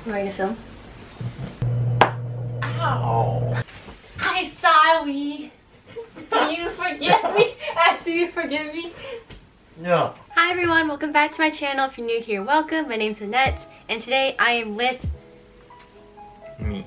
You ready to film? Ow! Hi, sorry. Do you forgive me? Do you forgive me? No. Hi everyone, welcome back to my channel. If you're new here, welcome. My name's Annette, and today I am with Me.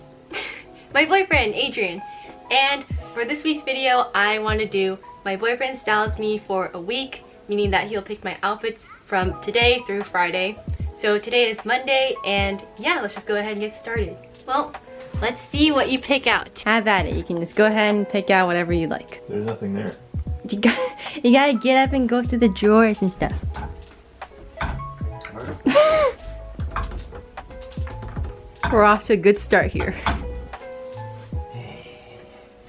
my boyfriend, Adrian. And for this week's video, I want to do my boyfriend styles me for a week, meaning that he'll pick my outfits from today through Friday. So today is Monday, and yeah, let's just go ahead and get started. Well, let's see what you pick out. Have at it. You can just go ahead and pick out whatever you like. There's nothing there. You gotta get up and go through the drawers and stuff. We're off to a good start here.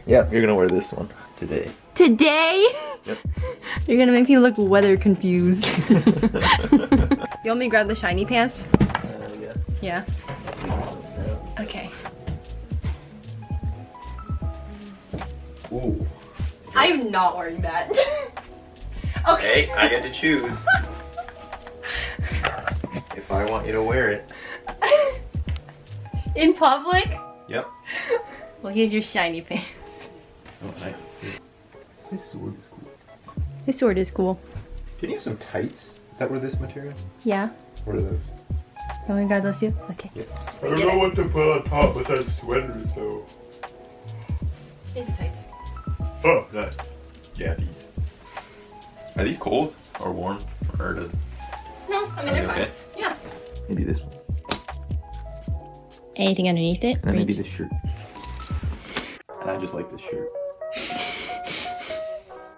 Yeah, you're gonna wear this one today. Today? Yep. You're gonna make me look weather confused. You want me to grab the shiny pants? Yeah. Yeah? Okay. Ooh. I am not wearing that. Okay. Hey, I get to choose. If I want you to wear it. In public? Yep. Well, here's your shiny pants. Oh, nice. This sword is cool. This sword is cool. Didn't you have some tights that were this material? Yeah. What are those? You want me to grab those too? Okay. Yeah. I don't know what to put on top besides sweaters though. Here's the tights. Oh, nice. Yeah, these. Are these cold or warm? Or does No, I mean, they're fine. okay? Yeah. Maybe this one. Anything underneath it? And maybe this shirt. And I just like this shirt.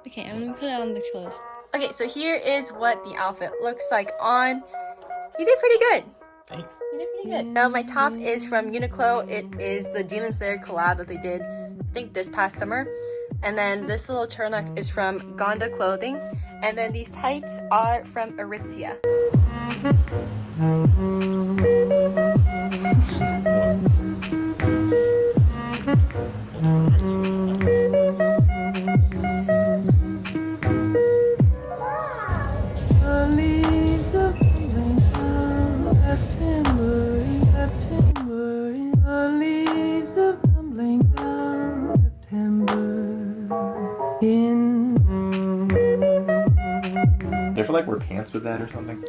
Okay, I'm gonna put it on the clothes. Okay, so here is what the outfit looks like on. You did pretty good. Thanks. You did pretty good. Now my top is from Uniqlo. It is the Demon Slayer collab that they did, I think this past summer. And then this little turtleneck is from Gonda Clothing. And then these tights are from Aritzia. Do you ever like wear pants with that or something?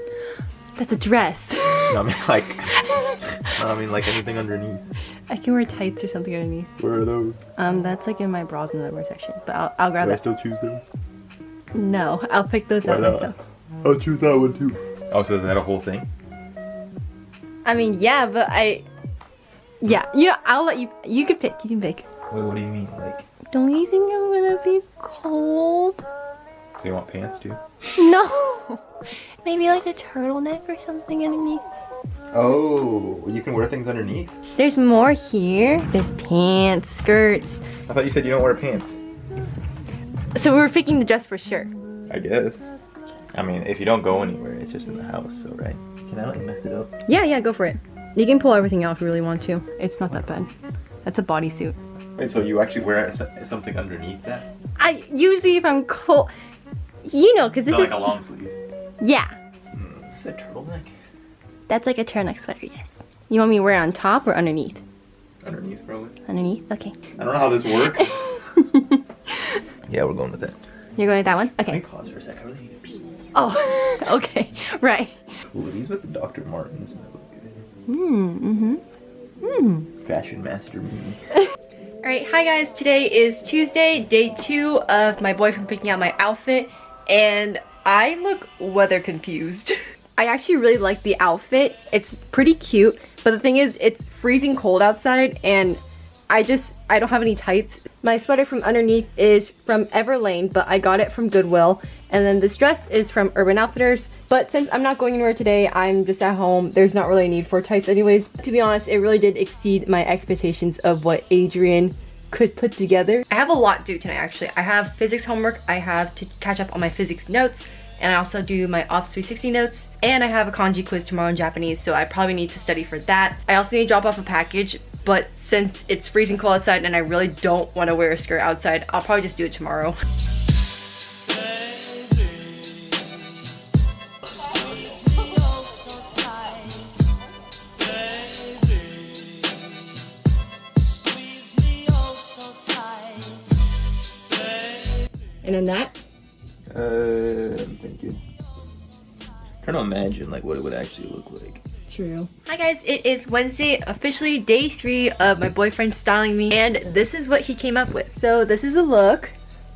That's a dress. No, I mean like anything underneath. I can wear tights or something underneath. Where are those? That's like in my bras and underwear section. But I'll grab Do I that. still choose them? No, I'll pick those Why out not? myself. I'll choose that one too. Oh, so is that a whole thing? I mean, yeah, but yeah, you know, I'll let you. You can pick. You can pick. Wait, what do you mean? Like, Don't you think I'm gonna be cold? do you want pants too? No. Maybe like a turtleneck or something underneath. Oh, you can wear things underneath? There's more here. There's pants, skirts. I thought you said you don't wear pants. So we were picking the dress for sure. I guess. I mean, if you don't go anywhere, it's just in the house, so right? Can I like mess it up? Yeah, go for it. You can pull everything out if you really want to. It's not that bad. That's a bodysuit. Wait, so you actually wear something underneath that? I usually, if I'm cold, you know, because this Not is like a long sleeve. yeah. It's a turtleneck. That's like a turtleneck sweater, yes. You want me to wear it on top or underneath? Underneath, probably. Underneath? Okay. I don't know how this works. Yeah, we're going with that. You're going with that one? Let me Okay. pause for a second. I really need to pee. Oh, okay. Right. Ooh, these with the Dr. Martens might look good. Fashion master me. Alright, hi guys. Today is Tuesday, day 2 of my boyfriend picking out my outfit, and I look weather confused. I actually really like the outfit. It's pretty cute, but the thing is, it's freezing cold outside, and I don't have any tights. My sweater from underneath is from Everlane, but I got it from Goodwill. And then this dress is from Urban Outfitters. But since I'm not going anywhere today, I'm just at home. There's not really a need for tights anyways. To be honest, it really did exceed my expectations of what Adrian could put together. I have a lot to do tonight actually. I have physics homework. I have to catch up on my physics notes. And I also do my Office 360 notes. And I have a kanji quiz tomorrow in Japanese, so I probably need to study for that. I also need to drop off a package, but since it's freezing cold outside and I really don't want to wear a skirt outside, I'll probably just do it tomorrow. And then that. I'm thinking. Trying to imagine like what it would actually look like. True. Hi guys, it is Wednesday, officially day 3 of my boyfriend styling me, and this is what he came up with. So this is a look.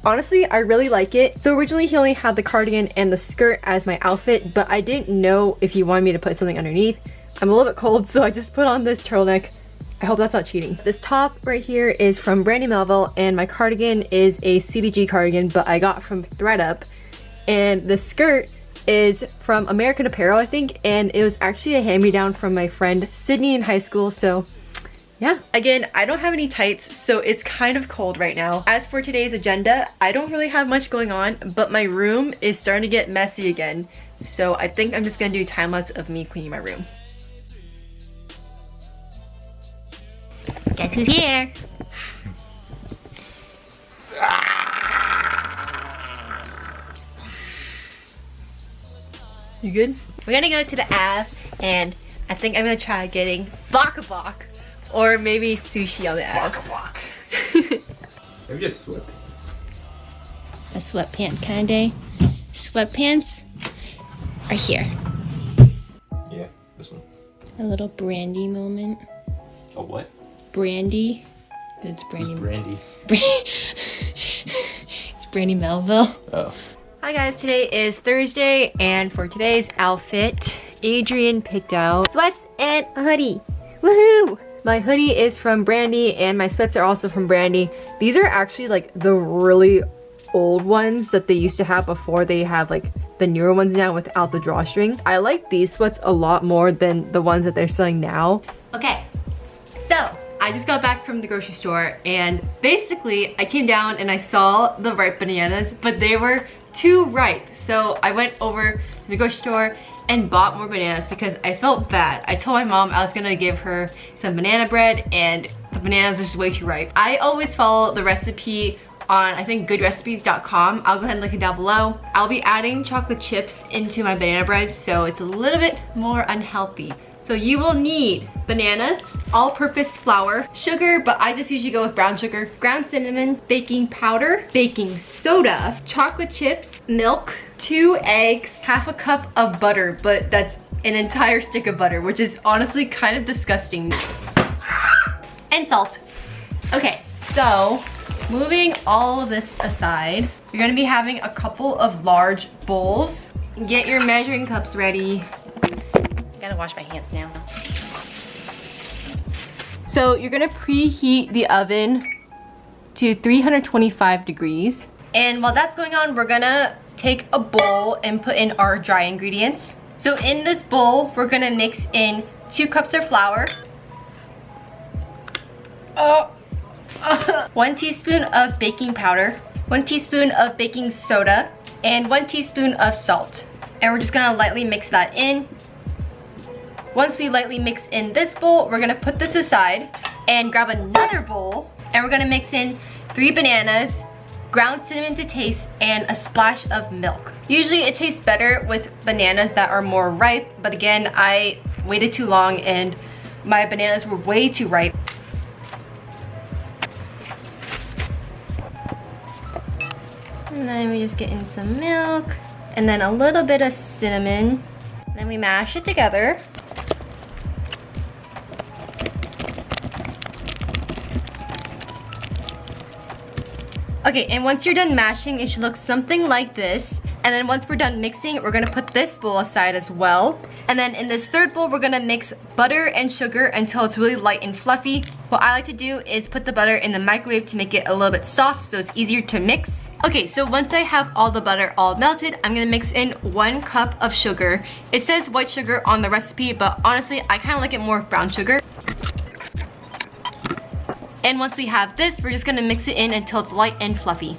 Honestly, I really like it. So originally he only had the cardigan and the skirt as my outfit, but I didn't know if he wanted me to put something underneath. I'm a little bit cold, so I just put on this turtleneck. I hope that's not cheating. This top right here is from Brandy Melville, and my cardigan is a CDG cardigan, but I got from ThredUp. And the skirt is from American Apparel, I think, and it was actually a hand-me-down from my friend Sydney in high school, so yeah. Again, I don't have any tights, so it's kind of cold right now. As for today's agenda, I don't really have much going on, but my room is starting to get messy again, so I think I'm just gonna do a time-lapse of me cleaning my room. Guess who's here? You good? We're gonna go to the Ave, and I think I'm gonna try getting bak, or maybe sushi on the Ave. Maybe just sweatpants. A sweatpants kind of day. Sweatpants are here. Yeah, this one. A little brandy moment. A what? Brandy. It's Brandy. Who's Brandy? It's Brandy Melville. Oh. Hi guys, today is Thursday, and for today's outfit, Adrian picked out sweats and a hoodie. Woohoo! My hoodie is from Brandy, and my sweats are also from Brandy. These are actually like the really old ones that they used to have before they have like the newer ones now without the drawstring. I like these sweats a lot more than the ones that they're selling now. Okay, so I just got back from the grocery store, and basically I came down and I saw the ripe bananas, but they were too ripe. So I went over to the grocery store and bought more bananas because I felt bad. I told my mom I was gonna give her some banana bread, and the bananas are just way too ripe. I always follow the recipe on, I think, goodrecipes.com. I'll go ahead and link it down below. I'll be adding chocolate chips into my banana bread, so it's a little bit more unhealthy. So you will need bananas, all-purpose flour, sugar, but I just usually go with brown sugar, ground cinnamon, baking powder, baking soda, chocolate chips, milk, 2 eggs, half a cup of butter, but that's an entire stick of butter, which is honestly kind of disgusting, and salt. Okay, so moving all of this aside, you're gonna be having a couple of large bowls. Get your measuring cups ready. Gotta wash my hands now. So you're gonna preheat the oven to 325 degrees. And while that's going on, we're gonna take a bowl and put in our dry ingredients. So in this bowl, we're gonna mix in 2 cups of flour, 1 teaspoon of baking powder, 1 teaspoon of baking soda, and 1 teaspoon of salt. And we're just gonna lightly mix that in. Once we lightly mix in this bowl, we're gonna put this aside and grab another bowl, and we're gonna mix in 3 bananas, ground cinnamon to taste, and a splash of milk. Usually it tastes better with bananas that are more ripe, but again, I waited too long and my bananas were way too ripe. And then we just get in some milk, and then a little bit of cinnamon. Then we mash it together. Okay, and once you're done mashing, it should look something like this. And then once we're done mixing, we're gonna put this bowl aside as well. And then in this third bowl, we're gonna mix butter and sugar until it's really light and fluffy. What I like to do is put the butter in the microwave to make it a little bit soft so it's easier to mix. Okay, so once I have all the butter all melted, I'm gonna mix in 1 cup of sugar. It says white sugar on the recipe, but honestly, I kinda like it more with brown sugar. And once we have this, we're just gonna mix it in until it's light and fluffy.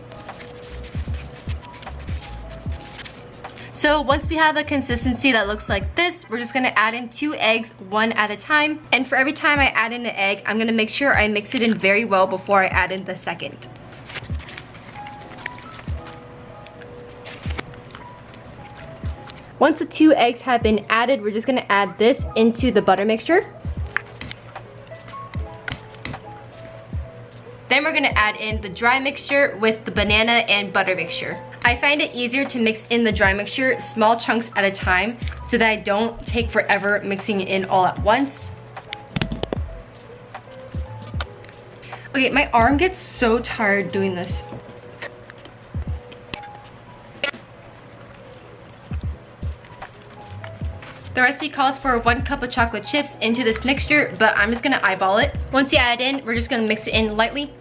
So once we have a consistency that looks like this, we're just gonna add in 2 eggs, 1 at a time. And for every time I add in an egg, I'm gonna make sure I mix it in very well before I add in the second. Once the 2 eggs have been added, we're just gonna add this into the butter mixture. Then we're gonna add in the dry mixture with the banana and butter mixture. I find it easier to mix in the dry mixture small chunks at a time so that I don't take forever mixing it in all at once. Okay, my arm gets so tired doing this. The recipe calls for 1 cup of chocolate chips into this mixture, but I'm just gonna eyeball it. Once you add it in, we're just gonna mix it in lightly.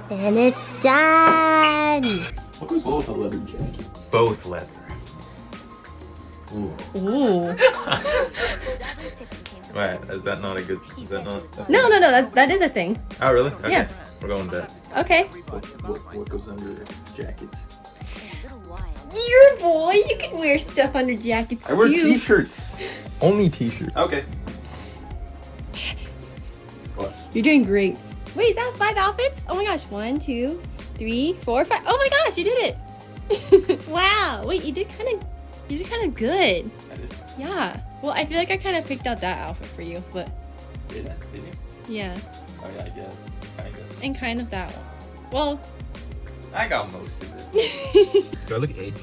And it's done! Both a leather jacket. Both leather. Ooh. Ooh. Right, is that not a good, is that not? No, that is a thing. Oh, really? Okay. Yeah. We're going with that. Okay. What goes under jackets? Your boy, you can wear stuff under jackets I wear too. t-shirts. Only t-shirts. Okay. What? You're doing great. Wait, is that 5 outfits? Oh my gosh, 1, 2, 3, 4, 5. Oh my gosh, you did it! Wow. Wait, you did kind of good. I did. Yeah. Well, I feel like I kind of picked out that outfit for you, but Did I? Did you? yeah, Oh yeah, I guess. Kind of. and kind of that one. Well, I got most of it. Do I look edgy?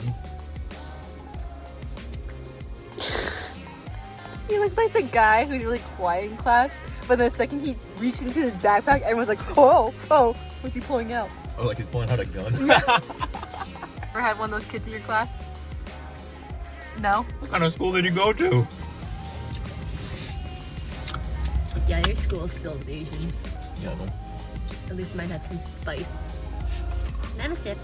He looks like the guy who's really quiet in class, but the second he reached into his backpack, everyone's like, oh, what's he pulling out? Oh, like he's pulling out a gun? Ever had one of those kids in your class? No? What kind of school did you go to? Yeah, your school's filled with Asians. Yeah, no. At least mine had some spice. And have a sip.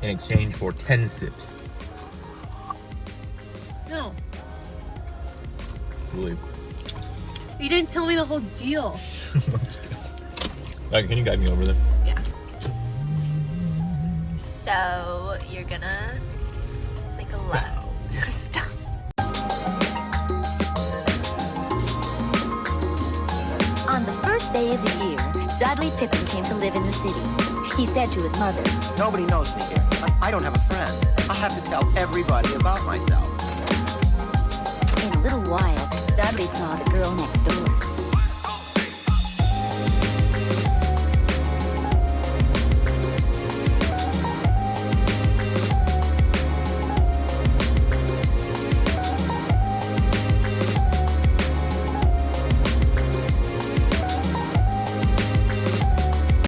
In exchange for 10 sips. No. Believe. You didn't tell me the whole deal. I'm just kidding. Alright, can you guide me over there? Yeah. So, you're gonna make a lot. Stop. On the first day of the year, Dudley Pippin came to live in the city. He said to his mother, Nobody knows me here. I don't have a friend. I'll have to tell everybody about myself. in a little while, Dudley saw the girl next door.